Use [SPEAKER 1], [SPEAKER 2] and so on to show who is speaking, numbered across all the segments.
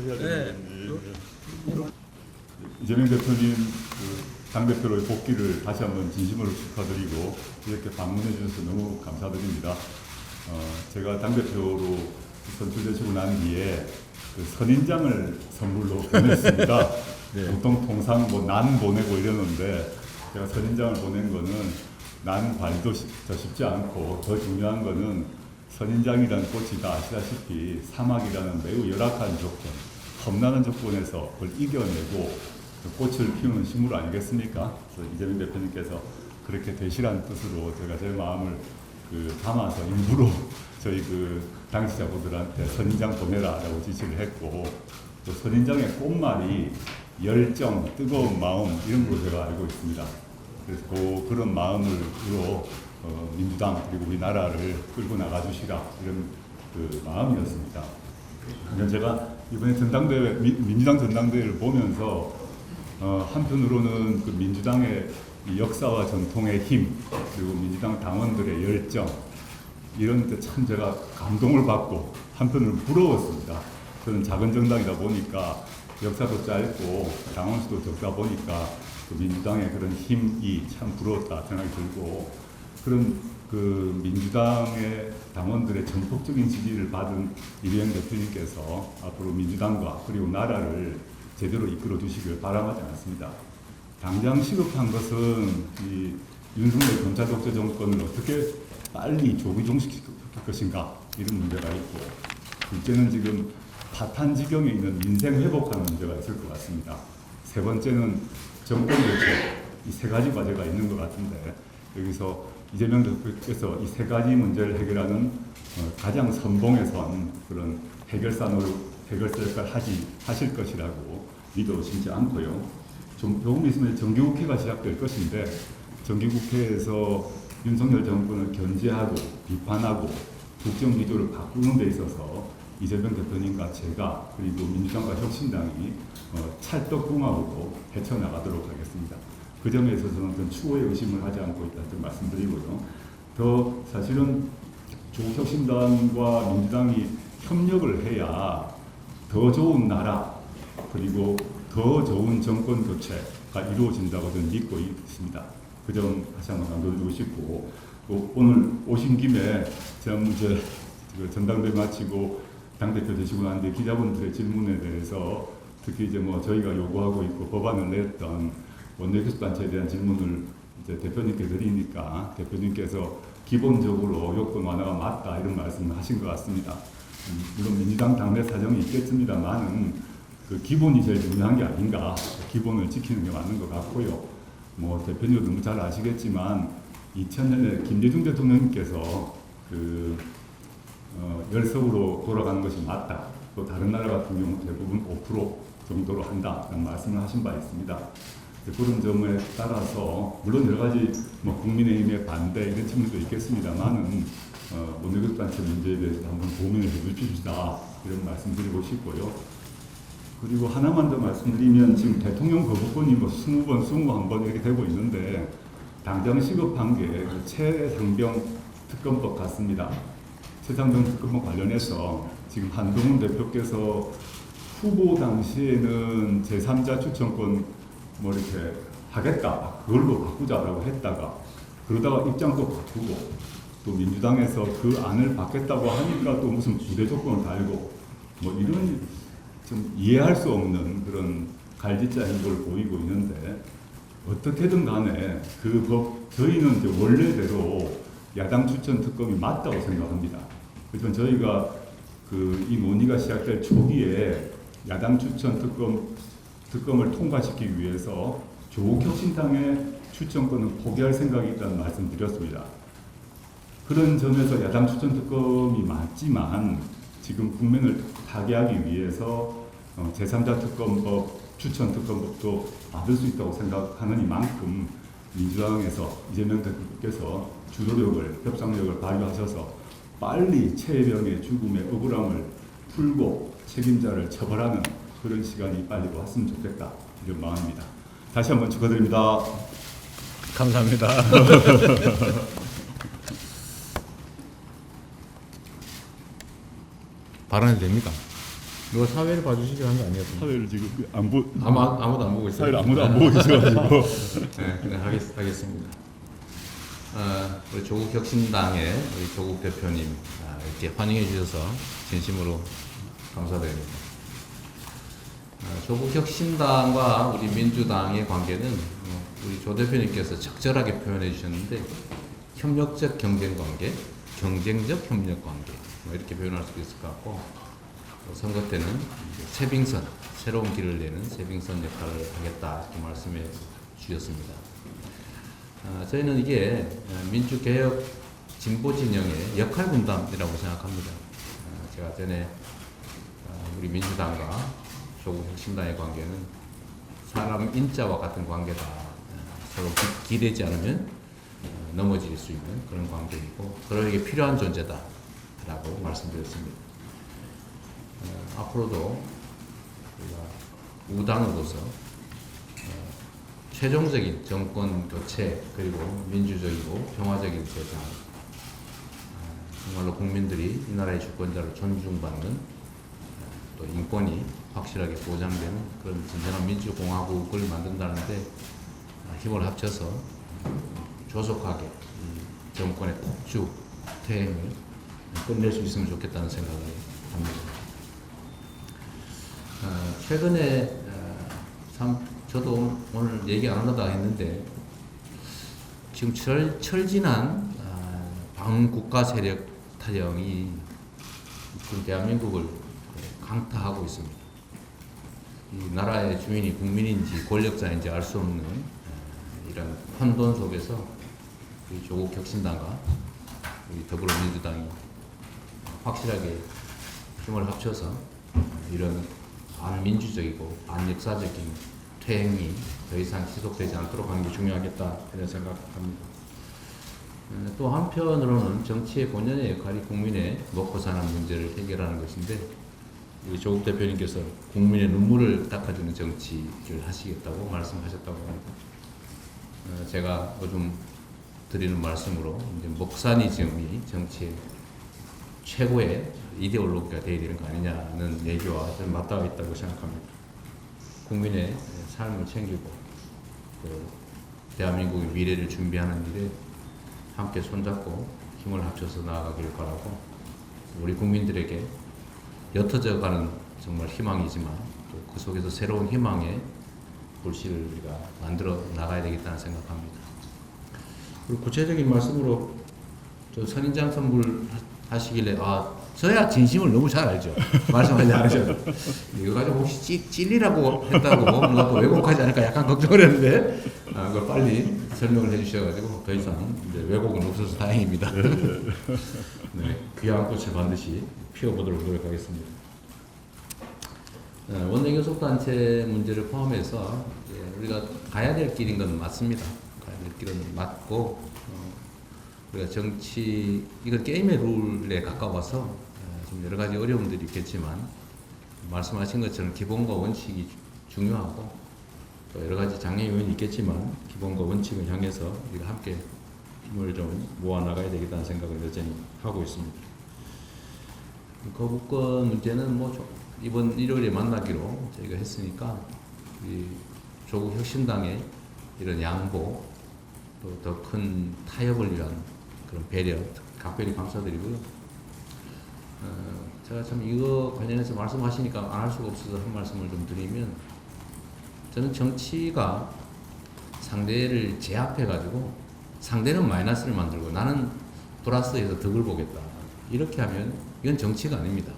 [SPEAKER 1] 해야
[SPEAKER 2] 네.
[SPEAKER 1] 되는데. 이재명 대표님 당대표로의 복귀를 다시 한번 진심으로 축하드리고 이렇게 방문해 주셔서 너무 감사드립니다. 제가 당대표로 선출되시고 난 뒤에 그 선인장을 선물로 보냈습니다.
[SPEAKER 2] 네.
[SPEAKER 1] 보통 통상 뭐 난 보내고 이러는데 제가 선인장을 보낸 거는 난 관리도 쉽지 않고 더 중요한 거는 선인장이라는 꽃이 다 아시다시피 사막이라는 매우 열악한 조건, 험난한 조건에서 그걸 이겨내고 꽃을 피우는 식물 아니겠습니까? 그래서 이재명 대표님께서 그렇게 되시라는 뜻으로 제가 제 마음을 담아서 일부러 저희 당시자분들한테 선인장 보내라라고 지시를 했고, 또 선인장의 꽃말이 열정, 뜨거운 마음 이런 걸로 제가 알고 있습니다. 그래서 그런 마음으로 민주당 그리고 우리나라를 끌고 나가주시라 이런 마음이었습니다. 그래서 제가 이번에 민주당 전당대회를 보면서 한편으로는 그 민주당의 이 역사와 전통의 힘 그리고 민주당 당원들의 열정 이런 데 참 제가 감동을 받고 한편으로는 부러웠습니다. 저는 작은 정당이다 보니까 역사도 짧고 당원 수도 적다 보니까 그 민주당의 그런 힘이 참 부러웠다 생각이 들고, 그런 민주당의 당원들의 전폭적인 지지를 받은 이재명 대표님께서 앞으로 민주당과 그리고 나라를 제대로 이끌어 주시길 바람하지 않습니다. 당장 시급한 것은 이 윤석열 검찰 독재 정권을 어떻게 빨리 조기 종식시킬 것인가 이런 문제가 있고, 둘째는 지금 파탄 지경에 있는 민생 회복하는 문제가 있을 것 같습니다. 세 번째는 정권 교체, 이 세 가지 과제가 있는 것 같은데 여기서 이재명 대표께서 이 세 가지 문제를 해결하는 가장 선봉에 선 그런 해결사를 하실 것이라고 믿어지지 않고요. 조금 있으면 정기국회가 시작될 것인데 정기국회에서 윤석열 정권을 견제하고 비판하고 국정기조를 바꾸는 데 있어서 이재명 대표님과 제가 그리고 민주당과 혁신당이 찰떡궁합으로 헤쳐나가도록 하겠습니다. 그 점에 있어서는 좀 추호의 의심을 하지 않고 있다는 점 말씀드리고요. 더 사실은 조국혁신당과 민주당이 협력을 해야 더 좋은 나라 그리고 더 좋은 정권 교체가 이루어진다고 저는 믿고 있습니다. 그 점 다시 한번 강조드리고 싶고, 오늘 오신 김에 제가 전당대회 마치고 당대표 되시고 난 뒤에 기자분들의 질문에 대해서 특히 저희가 요구하고 있고 법안을 냈던 원내교섭단체에 대한 질문을 이제 대표님께 드리니까 대표님께서 기본적으로 요건 완화가 맞다 이런 말씀을 하신 것 같습니다. 물론 민주당 당내 사정이 있겠습니다만은 그 기본이 제일 중요한 게 아닌가, 기본을 지키는 게 맞는 것 같고요. 대표님도 너무 잘 아시겠지만 2000년에 김대중 대통령님께서 열석으로 돌아가는 것이 맞다. 또 다른 나라 같은 경우 대부분 5% 정도로 한다는 말씀을 하신 바 있습니다. 그런 점에 따라서 물론 여러 가지 국민의힘의 반대 이런 측면도 있겠습니다만은 원내교섭단체 문제에 대해서 한번 고민을 해주십시다 이런 말씀드리고 싶고요. 그리고 하나만 더 말씀드리면 지금 대통령 거부권이 20번, 21번 이렇게 되고 있는데 당장 시급한 게 최상병 특검법 같습니다. 최상병 특검법 관련해서 지금 한동훈 대표께서 후보 당시에는 제3자 추천권 이렇게 하겠다, 그걸로 바꾸자라고 했다가 그러다가 입장도 바꾸고 또 민주당에서 그 안을 받겠다고 하니까 또 무슨 부대 조건을 달고 이런 좀 이해할 수 없는 그런 갈짓자 행보를 보이고 있는데, 어떻게든 간에 저희는 이제 원래대로 야당 추천 특검이 맞다고 생각합니다. 그렇지만 저희가 이 논의가 시작될 초기에 야당 추천 특검을 통과시키기 위해서 조국혁신당의 추천권을 포기할 생각이 있다는 말씀 드렸습니다. 그런 점에서 야당 추천 특검이 맞지만 지금 국면을 타개하기 위해서 제3자 특검법, 추천 특검법도 받을 수 있다고 생각하는 이만큼 민주당에서 이재명 대표께서 주도력을, 협상력을 발휘하셔서 빨리 최혜병의 죽음의 억울함을 풀고 책임자를 처벌하는 그런 시간이 빨리 왔으면 좋겠다 이런 마음입니다. 다시 한번 축하드립니다.
[SPEAKER 2] 감사합니다. 발언해도 됩니까? 누가 사회를 봐주시기로 한 거 아니었습니까?
[SPEAKER 1] 사회를 지금 안 보,
[SPEAKER 2] 아무도 안 보고 있어요.
[SPEAKER 1] 사회를 아무도 안 보고 계셔가지고
[SPEAKER 2] 네, 그냥 하겠습니다. 우리 조국 혁신당의 우리 조국 대표님 이렇게 환영해 주셔서 진심으로 감사드립니다. 조국 혁신당과 우리 민주당의 관계는 우리 조 대표님께서 적절하게 표현해 주셨는데 협력적 경쟁 관계, 경쟁적 협력 관계 이렇게 표현할 수 있을 것 같고 선거 때는 세빙선, 새로운 길을 내는 세빙선 역할을 하겠다 이렇게 말씀해 주셨습니다. 저희는 이게 민주개혁 진보 진영의 역할 분담이라고 생각합니다. 제가 전에 우리 민주당과 조국 혁신당의 관계는 사람 인자와 같은 관계다. 서로 기대지 않으면 넘어질 수 있는 그런 관계이고 서로에게 필요한 존재다라고 말씀드렸습니다. 앞으로도 우리가 우당으로서 최종적인 정권 교체 그리고 민주적이고 평화적인 세상 정말로 국민들이 이 나라의 주권자를 존중받는 또 인권이 확실하게 보장되는 그런 진정한 민주공화국을 만든다는데 힘을 합쳐서 조속하게 이 정권의 폭주 퇴행을 끝낼 수 있으면 좋겠다는 생각을 합니다. 최근에 참 저도 오늘 얘기 안 하려다 했는데 지금 철진한 반국가 세력 타령이 지금 대한민국을 강타하고 있습니다. 이 나라의 주인이 국민인지 권력자인지 알 수 없는 이런 혼돈 속에서 우리 조국 혁신당과 우리 더불어민주당이 확실하게 힘을 합쳐서 이런 반민주적이고 반역사적인 퇴행이 더 이상 지속되지 않도록 하는 게 중요하겠다 이런 생각합니다. 또 한편으로는 정치의 본연의 역할이 국민의 먹고 사는 문제를 해결하는 것인데 우리 조국 대표님께서 국민의 눈물을 닦아주는 정치를 하시겠다고 말씀하셨다고 합니다. 제가 요즘 드리는 말씀으로 이제 먹사니즘이 정치의 최고의 이데올로기가 되어야 되는 거 아니냐는 얘기와 좀 맞닿아 있다고 생각합니다. 국민의 삶을 챙기고 또 대한민국의 미래를 준비하는 일에 함께 손잡고 힘을 합쳐서 나아가길 바라고 우리 국민들에게 옅어져 가는 정말 희망이지만 또 그 속에서 새로운 희망의 불씨를 우리가 만들어 나가야 되겠다는 생각합니다. 그리고 구체적인 말씀으로 저 선인장 선물 하시길래 저야 진심을 너무 잘 알죠. 말씀하지 않으셔도 이거 가지고 혹시 찔리라고 했다고 뭔가 또 왜곡하지 않을까 약간 걱정을 했는데 그걸 빨리 설명을 해주셔가지고 더 이상 이제 왜곡은 없어서 다행입니다. 네, 귀한 꽃을 반드시 피워보도록 노력하겠습니다. 원내교섭단체 문제를 포함해서 우리가 가야 될 길인 건 맞습니다. 가야 될 길은 맞고 우리가 정치 이건 게임의 룰에 가까워서 좀 여러 가지 어려움들이 있겠지만 말씀하신 것처럼 기본과 원칙이 중요하고 또 여러 가지 장애 요인이 있겠지만 기본과 원칙을 향해서 우리가 함께 힘을 좀 모아 나가야 되겠다는 생각을 여전히 하고 있습니다. 거부권 문제는 뭐 이번 일요일에 만나기로 저희가 했으니까 이 조국 혁신당의 이런 양보 또 더 큰 타협을 위한 그런 배려 각별히 감사드리고요. 제가 참 이거 관련해서 말씀하시니까 안 할 수가 없어서 한 말씀을 좀 드리면 저는 정치가 상대를 제압해 가지고 상대는 마이너스를 만들고 나는 플러스에서 덕을 보겠다 이렇게 하면 이건 정치가 아닙니다.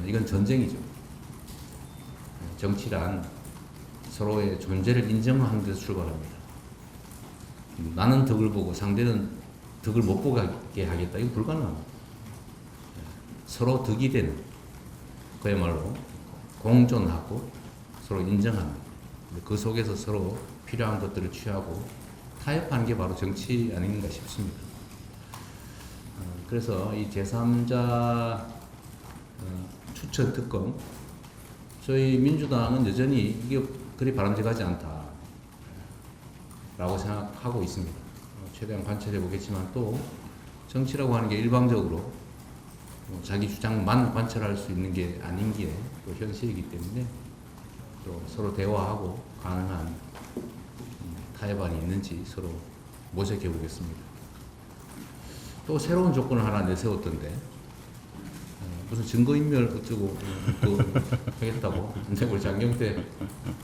[SPEAKER 2] 이건 전쟁이죠. 정치란 서로의 존재를 인정하는 데서 출발합니다. 나는 덕을 보고 상대는 덕을 못 보게 하겠다. 이거 불가능합니다. 서로 덕이 되는 그야말로 공존하고 서로 인정하는 그 속에서 서로 필요한 것들을 취하고 타협하는 게 바로 정치 아닌가 싶습니다. 그래서 이 제3자 추천 특검 저희 민주당은 여전히 이게 그리 바람직하지 않다 라고 생각하고 있습니다. 최대한 관찰해 보겠지만 또 정치라고 하는 게 일방적으로 자기 주장만 관철할 수 있는 게 아닌 게 또 현실이기 때문에 또 서로 대화하고 가능한 타협안이 있는지 서로 모색해 보겠습니다. 또 새로운 조건을 하나 내세웠던데 무슨 증거인멸 어쩌고 또 하겠다고 우리 장경태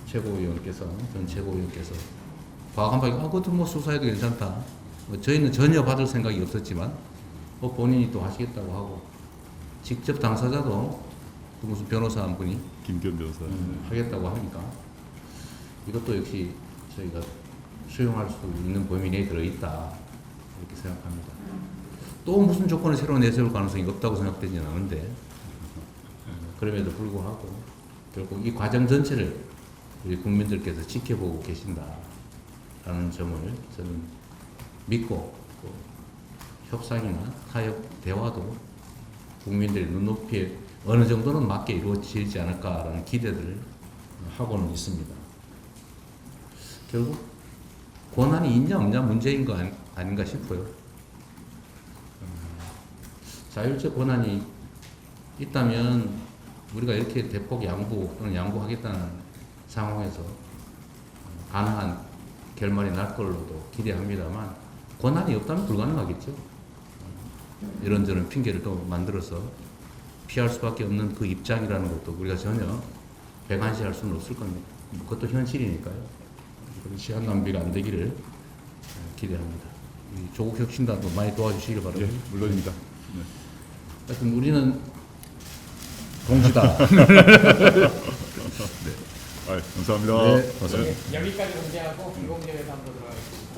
[SPEAKER 2] 최고위원께서 전 최고위원께서 과감하게 그것도 뭐 수사해도 괜찮다. 저희는 전혀 받을 생각이 없었지만 본인이 또 하시겠다고 하고 직접 당사자도 그 무슨 변호사 한 분이
[SPEAKER 1] 김기현 변호사.
[SPEAKER 2] 하겠다고 하니까 이것도 역시 저희가 수용할 수 있는 범위 내에 들어있다 이렇게 생각합니다. 또 무슨 조건을 새로 내세울 가능성이 없다고 생각되지는 않은데 그럼에도 불구하고 결국 이 과정 전체를 우리 국민들께서 지켜보고 계신다라는 점을 저는 믿고 또 협상이나 타협 대화도 국민들의 눈높이에 어느 정도는 맞게 이루어지지 않을까라는 기대들을 하고는 있습니다. 결국 권한이 있냐 없냐 문제인 거 아닌가 싶어요. 자율적 권한이 있다면 우리가 이렇게 대폭 양보 또는 양보하겠다는 상황에서 가능한 결말이 날 걸로도 기대합니다만 권한이 없다면 불가능하겠죠. 이런저런 핑계를 또 만들어서 피할 수밖에 없는 그 입장이라는 것도 우리가 전혀 배관시할 수는 없을 겁니다. 그것도 현실이니까요. 그런 시간 낭비가 안 되기를 기대합니다. 이 조국 혁신단도 많이 도와주시길 바랍니다.
[SPEAKER 1] 예, 물론입니다. 네.
[SPEAKER 2] 하여튼 우리는 동지다.
[SPEAKER 1] 감사합니다.
[SPEAKER 2] 네, 고맙습니다.
[SPEAKER 3] 여기까지 공개하고 비공개에서 한번 들어가겠습니다.